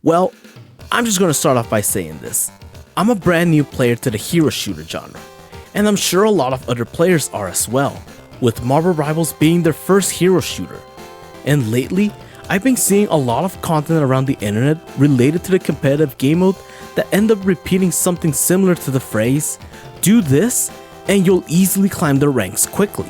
Well, I'm just gonna start off by saying this. I'm a brand new player to the hero shooter genre, and I'm sure a lot of other players are as well, with Marvel Rivals being their first hero shooter. And lately, I've been seeing a lot of content around the internet related to the competitive game mode that end up repeating something similar to the phrase, "Do this and you'll easily climb the ranks quickly."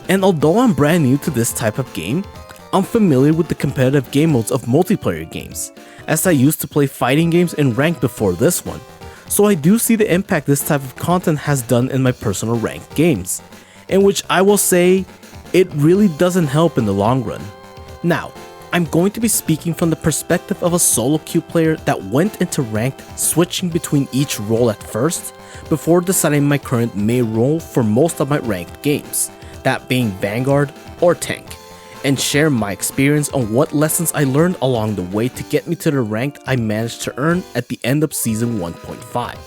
And although I'm brand new to this type of game, I'm familiar with the competitive game modes of multiplayer games, as I used to play fighting games in ranked before this one, so I do see the impact this type of content has done in my personal ranked games, in which I will say, it really doesn't help in the long run. Now, I'm going to be speaking from the perspective of a solo queue player that went into ranked switching between each role at first, before deciding my current main role for most of my ranked games, that being Vanguard or Tank, and share my experience on what lessons I learned along the way to get me to the rank I managed to earn at the end of Season 1.5.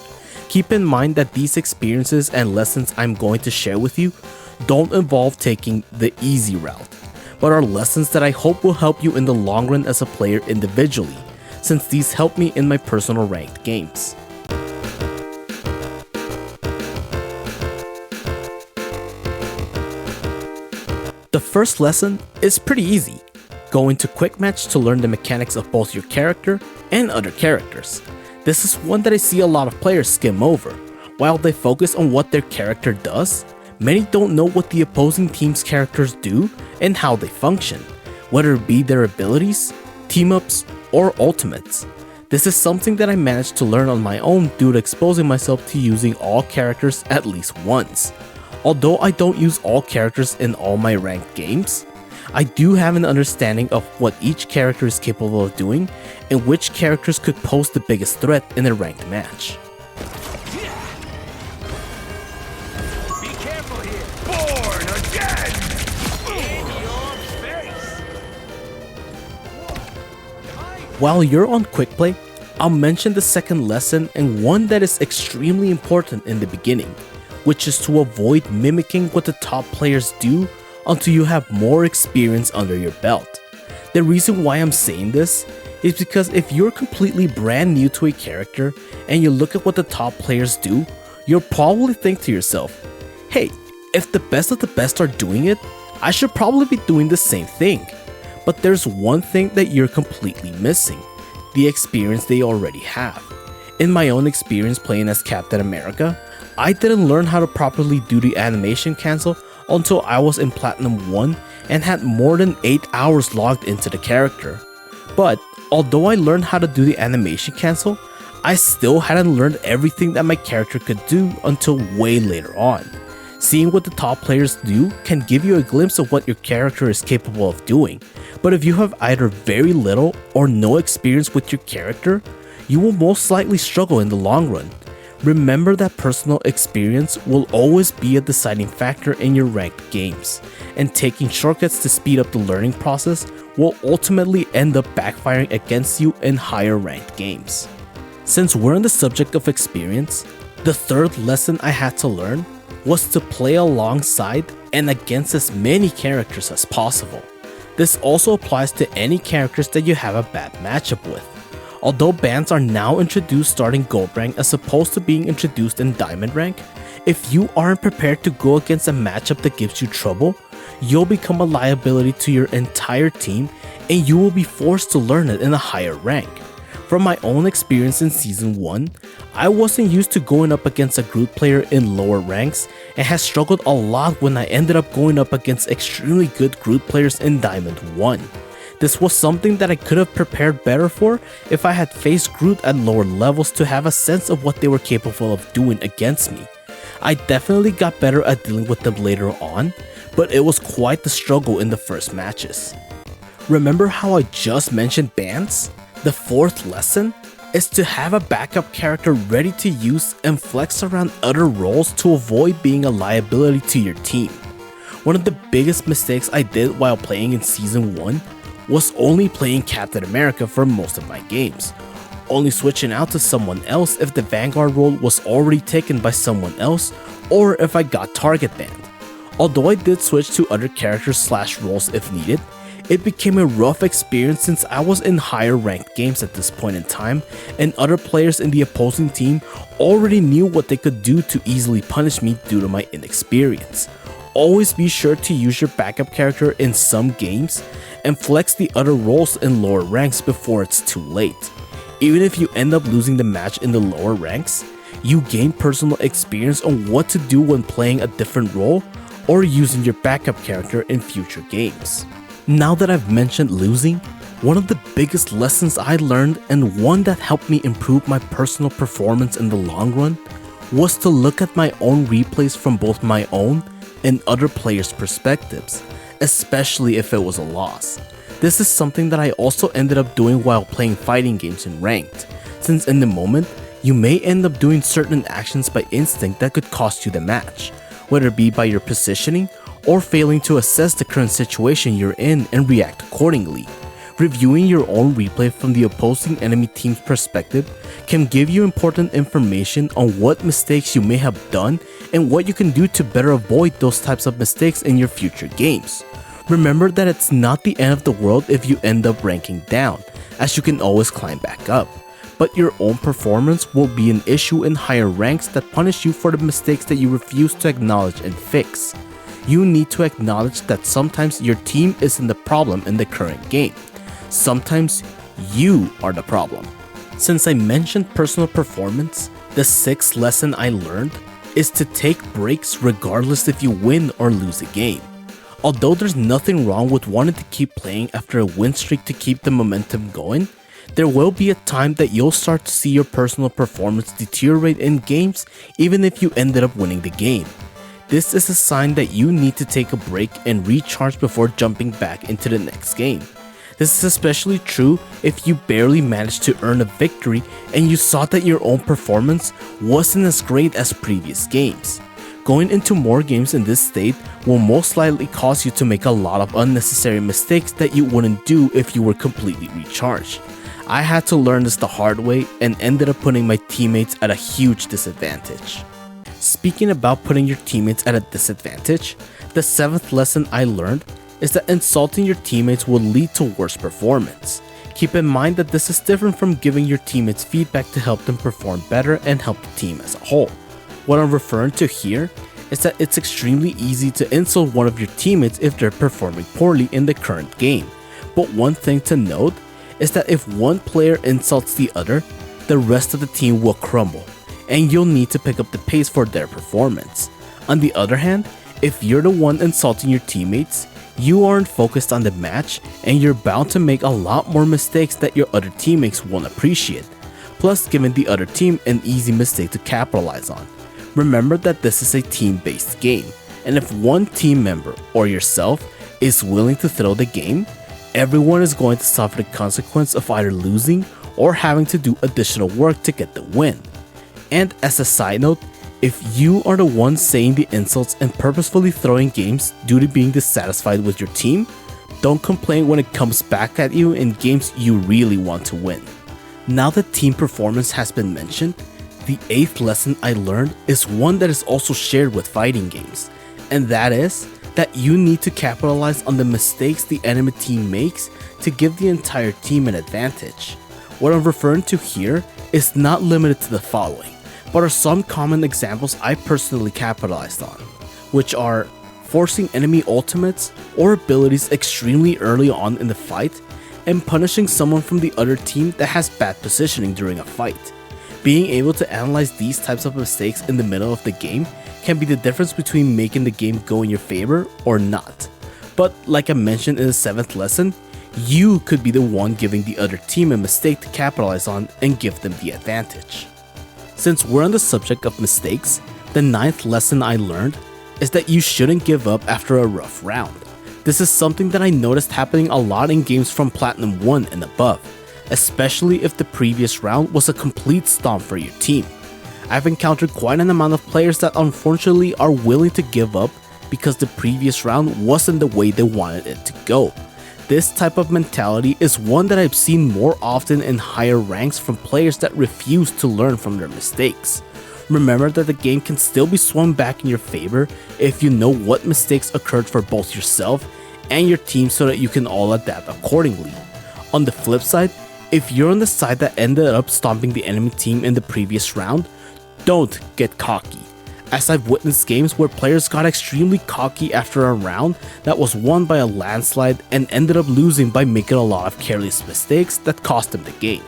Keep in mind that these experiences and lessons I'm going to share with you don't involve taking the easy route, but are lessons that I hope will help you in the long run as a player individually, since these help me in my personal ranked games. The first lesson is pretty easy. Go into Quick Match to learn the mechanics of both your character and other characters. This is one that I see a lot of players skim over. While they focus on what their character does, many don't know what the opposing team's characters do and how they function, whether it be their abilities, team-ups, or ultimates. This is something that I managed to learn on my own due to exposing myself to using all characters at least once. Although I don't use all characters in all my ranked games, I do have an understanding of what each character is capable of doing and which characters could pose the biggest threat in a ranked match. Be careful here! Born again! In your face! While you're on quick play, I'll mention the second lesson and one that is extremely important in the beginning, which is to avoid mimicking what the top players do until you have more experience under your belt. The reason why I'm saying this is because if you're completely brand new to a character and you look at what the top players do, you'll probably think to yourself, hey, if the best of the best are doing it, I should probably be doing the same thing. But there's one thing that you're completely missing: the experience they already have. In my own experience playing as Captain America, I didn't learn how to properly do the animation cancel until I was in Platinum 1 and had more than 8 hours logged into the character. But although I learned how to do the animation cancel, I still hadn't learned everything that my character could do until way later on. Seeing what the top players do can give you a glimpse of what your character is capable of doing, but if you have either very little or no experience with your character, you will most likely struggle in the long run. Remember that personal experience will always be a deciding factor in your ranked games, and taking shortcuts to speed up the learning process will ultimately end up backfiring against you in higher ranked games. Since we're on the subject of experience, the third lesson I had to learn was to play alongside and against as many characters as possible. This also applies to any characters that you have a bad matchup with. Although bans are now introduced starting Gold rank as opposed to being introduced in Diamond rank, if you aren't prepared to go against a matchup that gives you trouble, you'll become a liability to your entire team and you will be forced to learn it in a higher rank. From my own experience in Season 1, I wasn't used to going up against a group player in lower ranks and has struggled a lot when I ended up going up against extremely good group players in Diamond 1. This was something that I could have prepared better for if I had faced Groot at lower levels to have a sense of what they were capable of doing against me. I definitely got better at dealing with them later on, but it was quite the struggle in the first matches. Remember how I just mentioned bans? The fourth lesson is to have a backup character ready to use and flex around other roles to avoid being a liability to your team. One of the biggest mistakes I did while playing in Season 1 was only playing Captain America for most of my games, only switching out to someone else if the Vanguard role was already taken by someone else or if I got target banned. Although I did switch to other characters/roles if needed, It became a rough experience since I was in higher ranked games at this point in time, and other players in the opposing team already knew what they could do to easily punish me due to my inexperience. Always be sure to use your backup character in some games and flex the other roles in lower ranks before it's too late. Even if you end up losing the match in the lower ranks, you gain personal experience on what to do when playing a different role or using your backup character in future games. Now that I've mentioned losing, one of the biggest lessons I learned and one that helped me improve my personal performance in the long run was to look at my own replays from both my own and other players' perspectives, especially if it was a loss. This is something that I also ended up doing while playing fighting games in ranked, since in the moment, you may end up doing certain actions by instinct that could cost you the match, whether it be by your positioning or failing to assess the current situation you're in and react accordingly. Reviewing your own replay from the opposing enemy team's perspective can give you important information on what mistakes you may have done and what you can do to better avoid those types of mistakes in your future games. Remember that it's not the end of the world if you end up ranking down, as you can always climb back up. But your own performance will be an issue in higher ranks that punish you for the mistakes that you refuse to acknowledge and fix. You need to acknowledge that sometimes your team isn't the problem in the current game. Sometimes you are the problem. Since I mentioned personal performance, the sixth lesson I learned is to take breaks regardless if you win or lose a game. Although there's nothing wrong with wanting to keep playing after a win streak to keep the momentum going, there will be a time that you'll start to see your personal performance deteriorate in games even if you ended up winning the game. This is a sign that you need to take a break and recharge before jumping back into the next game. This is especially true if you barely managed to earn a victory and you saw that your own performance wasn't as great as previous games. Going into more games in this state will most likely cause you to make a lot of unnecessary mistakes that you wouldn't do if you were completely recharged. I had to learn this the hard way and ended up putting my teammates at a huge disadvantage. Speaking about putting your teammates at a disadvantage, the seventh lesson I learned is that insulting your teammates will lead to worse performance. Keep in mind that this is different from giving your teammates feedback to help them perform better and help the team as a whole. What I'm referring to here is that it's extremely easy to insult one of your teammates if they're performing poorly in the current game. But one thing to note is that if one player insults the other, the rest of the team will crumble, and you'll need to pick up the pace for their performance. On the other hand, if you're the one insulting your teammates, you aren't focused on the match and you're bound to make a lot more mistakes that your other teammates won't appreciate, plus giving the other team an easy mistake to capitalize on. Remember that this is a team-based game, and if one team member or yourself is willing to throw the game, everyone is going to suffer the consequence of either losing or having to do additional work to get the win. And as a side note, if you are the one saying the insults and purposefully throwing games due to being dissatisfied with your team, don't complain when it comes back at you in games you really want to win. Now that team performance has been mentioned, the eighth lesson I learned is one that is also shared with fighting games, and that is that you need to capitalize on the mistakes the enemy team makes to give the entire team an advantage. What I'm referring to here is not limited to the following, but are some common examples I personally capitalized on, which are forcing enemy ultimates or abilities extremely early on in the fight, and punishing someone from the other team that has bad positioning during a fight. Being able to analyze these types of mistakes in the middle of the game can be the difference between making the game go in your favor or not. But like I mentioned in the 7th lesson, you could be the one giving the other team a mistake to capitalize on and give them the advantage. Since we're on the subject of mistakes, the 9th lesson I learned is that you shouldn't give up after a rough round. This is something that I noticed happening a lot in games from Platinum 1 and above, especially if the previous round was a complete stomp for your team. I've encountered quite an amount of players that unfortunately are willing to give up because the previous round wasn't the way they wanted it to go. This type of mentality is one that I've seen more often in higher ranks from players that refuse to learn from their mistakes. Remember that the game can still be swung back in your favor if you know what mistakes occurred for both yourself and your team so that you can all adapt accordingly. On the flip side, if you're on the side that ended up stomping the enemy team in the previous round, don't get cocky, as I've witnessed games where players got extremely cocky after a round that was won by a landslide and ended up losing by making a lot of careless mistakes that cost them the game.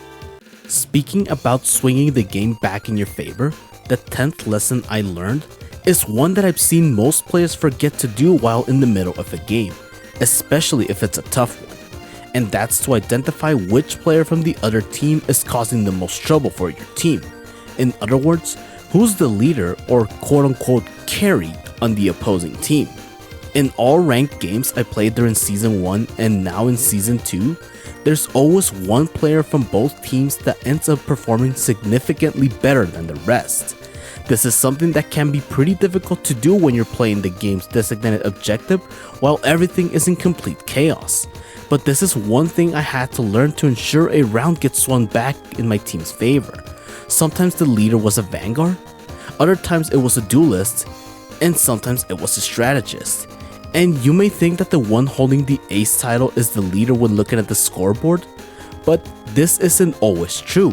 Speaking about swinging the game back in your favor, the 10th lesson I learned is one that I've seen most players forget to do while in the middle of a game, especially if it's a tough one, and that's to identify which player from the other team is causing the most trouble for your team. In other words, who's the leader or quote-unquote carry on the opposing team. In all ranked games I played during Season 1 and now in Season 2, there's always one player from both teams that ends up performing significantly better than the rest. This is something that can be pretty difficult to do when you're playing the game's designated objective while everything is in complete chaos. But this is one thing I had to learn to ensure a round gets swung back in my team's favor. Sometimes the leader was a vanguard, other times it was a duelist, and sometimes it was a strategist. And you may think that the one holding the ace title is the leader when looking at the scoreboard, but this isn't always true,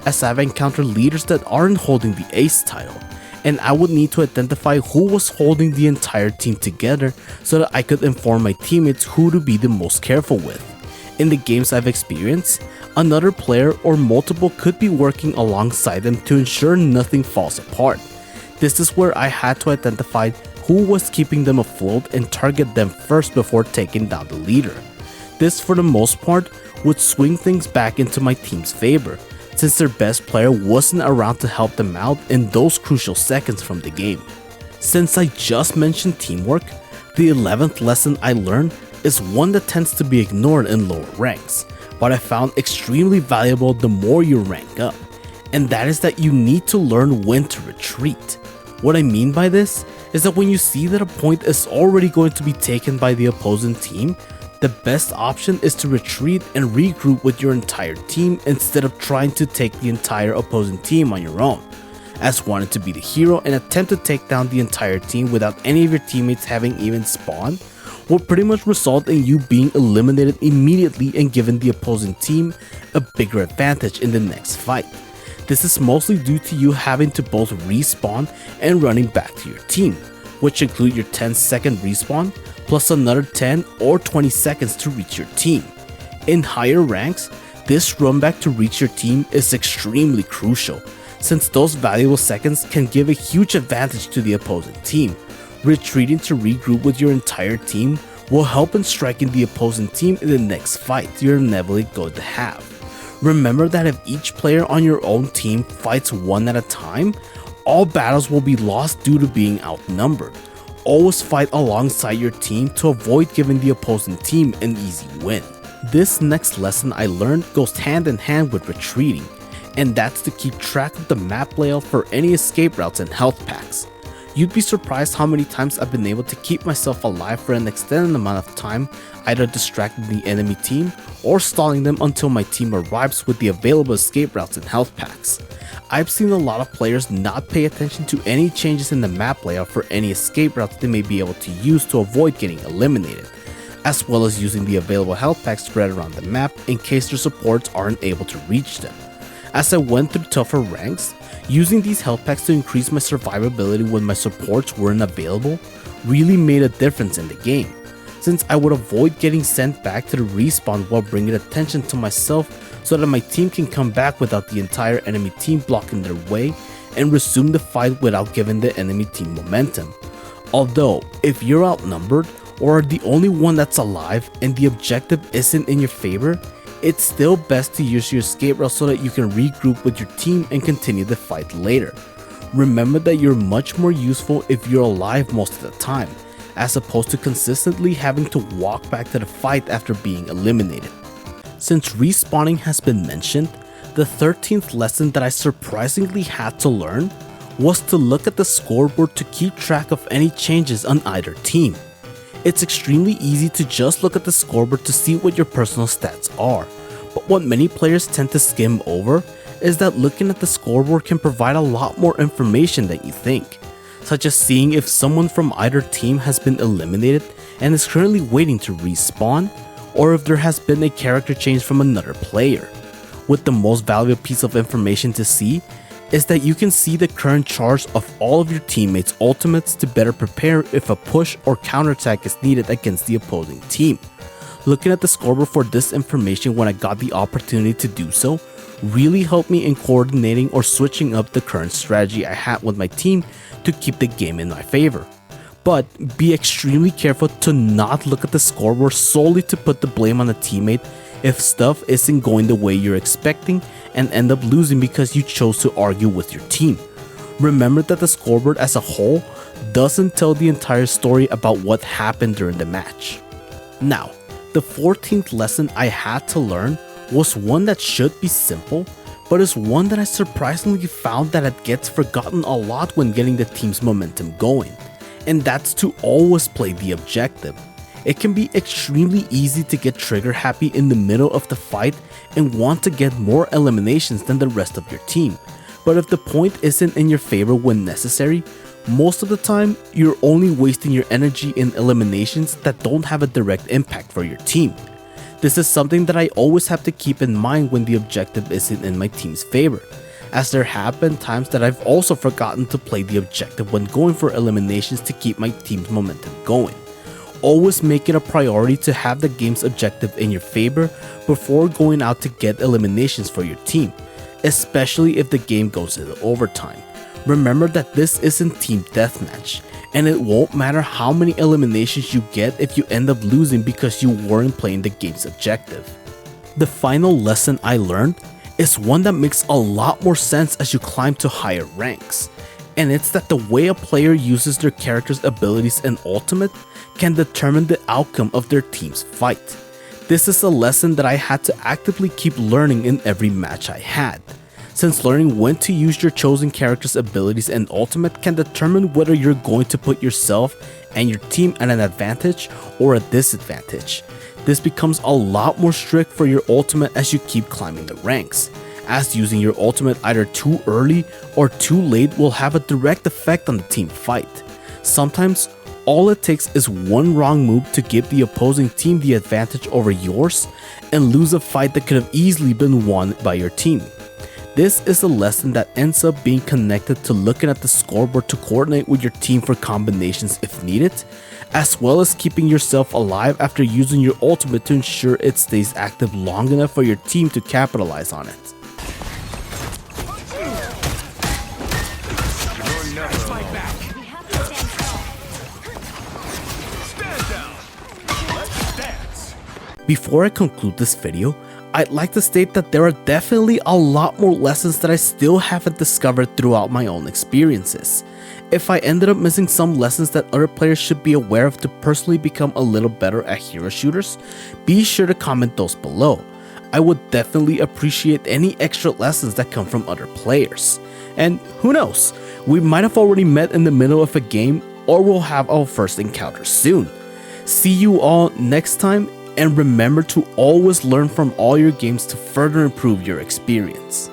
as I've encountered leaders that aren't holding the ace title, and I would need to identify who was holding the entire team together so that I could inform my teammates who to be the most careful with. In the games I've experienced, another player or multiple could be working alongside them to ensure nothing falls apart. This is where I had to identify who was keeping them afloat and target them first before taking down the leader. This, for the most part, would swing things back into my team's favor, since their best player wasn't around to help them out in those crucial seconds from the game. Since I just mentioned teamwork, the 11th lesson I learned is one that tends to be ignored in lower ranks, but I found extremely valuable the more you rank up, and that is that you need to learn when to retreat. What I mean by this is that when you see that a point is already going to be taken by the opposing team, the best option is to retreat and regroup with your entire team instead of trying to take the entire opposing team on your own, as wanting to be the hero and attempt to take down the entire team without any of your teammates having even spawned will pretty much result in you being eliminated immediately and giving the opposing team a bigger advantage in the next fight. This is mostly due to you having to both respawn and running back to your team, which include your 10-second respawn plus another 10 or 20 seconds to reach your team. In higher ranks, this run back to reach your team is extremely crucial, since those valuable seconds can give a huge advantage to the opposing team. Retreating to regroup with your entire team will help in striking the opposing team in the next fight you're inevitably going to have. Remember that if each player on your own team fights one at a time, all battles will be lost due to being outnumbered. Always fight alongside your team to avoid giving the opposing team an easy win. This next lesson I learned goes hand in hand with retreating, and that's to keep track of the map layout for any escape routes and health packs. You'd be surprised how many times I've been able to keep myself alive for an extended amount of time, either distracting the enemy team or stalling them until my team arrives with the available escape routes and health packs. I've seen a lot of players not pay attention to any changes in the map layout for any escape routes they may be able to use to avoid getting eliminated, as well as using the available health packs spread around the map in case their supports aren't able to reach them. As I went through tougher ranks, using these health packs to increase my survivability when my supports weren't available really made a difference in the game, since I would avoid getting sent back to the respawn while bringing attention to myself so that my team can come back without the entire enemy team blocking their way and resume the fight without giving the enemy team momentum. Although, if you're outnumbered or are the only one that's alive and the objective isn't in your favor, it's still best to use your escape route so that you can regroup with your team and continue the fight later. Remember that you're much more useful if you're alive most of the time, as opposed to consistently having to walk back to the fight after being eliminated. Since respawning has been mentioned, the 13th lesson that I surprisingly had to learn was to look at the scoreboard to keep track of any changes on either team. It's extremely easy to just look at the scoreboard to see what your personal stats are, but what many players tend to skim over is that looking at the scoreboard can provide a lot more information than you think, such as seeing if someone from either team has been eliminated and is currently waiting to respawn, or if there has been a character change from another player. With the most valuable piece of information to see is that you can see the current charge of all of your teammates' ultimates to better prepare if a push or counterattack is needed against the opposing team. Looking at the scoreboard for this information when I got the opportunity to do so really helped me in coordinating or switching up the current strategy I had with my team to keep the game in my favor. But be extremely careful to not look at the scoreboard solely to put the blame on a teammate if stuff isn't going the way you're expecting and end up losing because you chose to argue with your team. Remember that the scoreboard as a whole doesn't tell the entire story about what happened during the match. Now, the 14th lesson I had to learn was one that should be simple, but is one that I surprisingly found that it gets forgotten a lot when getting the team's momentum going, and that's to always play the objective. It can be extremely easy to get trigger happy in the middle of the fight and want to get more eliminations than the rest of your team, but if the point isn't in your favor when necessary, most of the time you're only wasting your energy in eliminations that don't have a direct impact for your team. This is something that I always have to keep in mind when the objective isn't in my team's favor, as there have been times that I've also forgotten to play the objective when going for eliminations to keep my team's momentum going. Always make it a priority to have the game's objective in your favor before going out to get eliminations for your team, especially if the game goes into overtime. Remember that this isn't team deathmatch, and it won't matter how many eliminations you get if you end up losing because you weren't playing the game's objective. The final lesson I learned is one that makes a lot more sense as you climb to higher ranks, and it's that the way a player uses their character's abilities and ultimate can determine the outcome of their team's fight. This is a lesson that I had to actively keep learning in every match I had, since learning when to use your chosen character's abilities and ultimate can determine whether you're going to put yourself and your team at an advantage or a disadvantage. This becomes a lot more strict for your ultimate as you keep climbing the ranks, as using your ultimate either too early or too late will have a direct effect on the team fight. Sometimes, all it takes is one wrong move to give the opposing team the advantage over yours and lose a fight that could have easily been won by your team. This is a lesson that ends up being connected to looking at the scoreboard to coordinate with your team for combinations if needed, as well as keeping yourself alive after using your ultimate to ensure it stays active long enough for your team to capitalize on it. Before I conclude this video, I'd like to state that there are definitely a lot more lessons that I still haven't discovered throughout my own experiences. If I ended up missing some lessons that other players should be aware of to personally become a little better at hero shooters, be sure to comment those below. I would definitely appreciate any extra lessons that come from other players. And who knows, we might have already met in the middle of a game, or we'll have our first encounter soon. See you all next time, and remember to always learn from all your games to further improve your experience.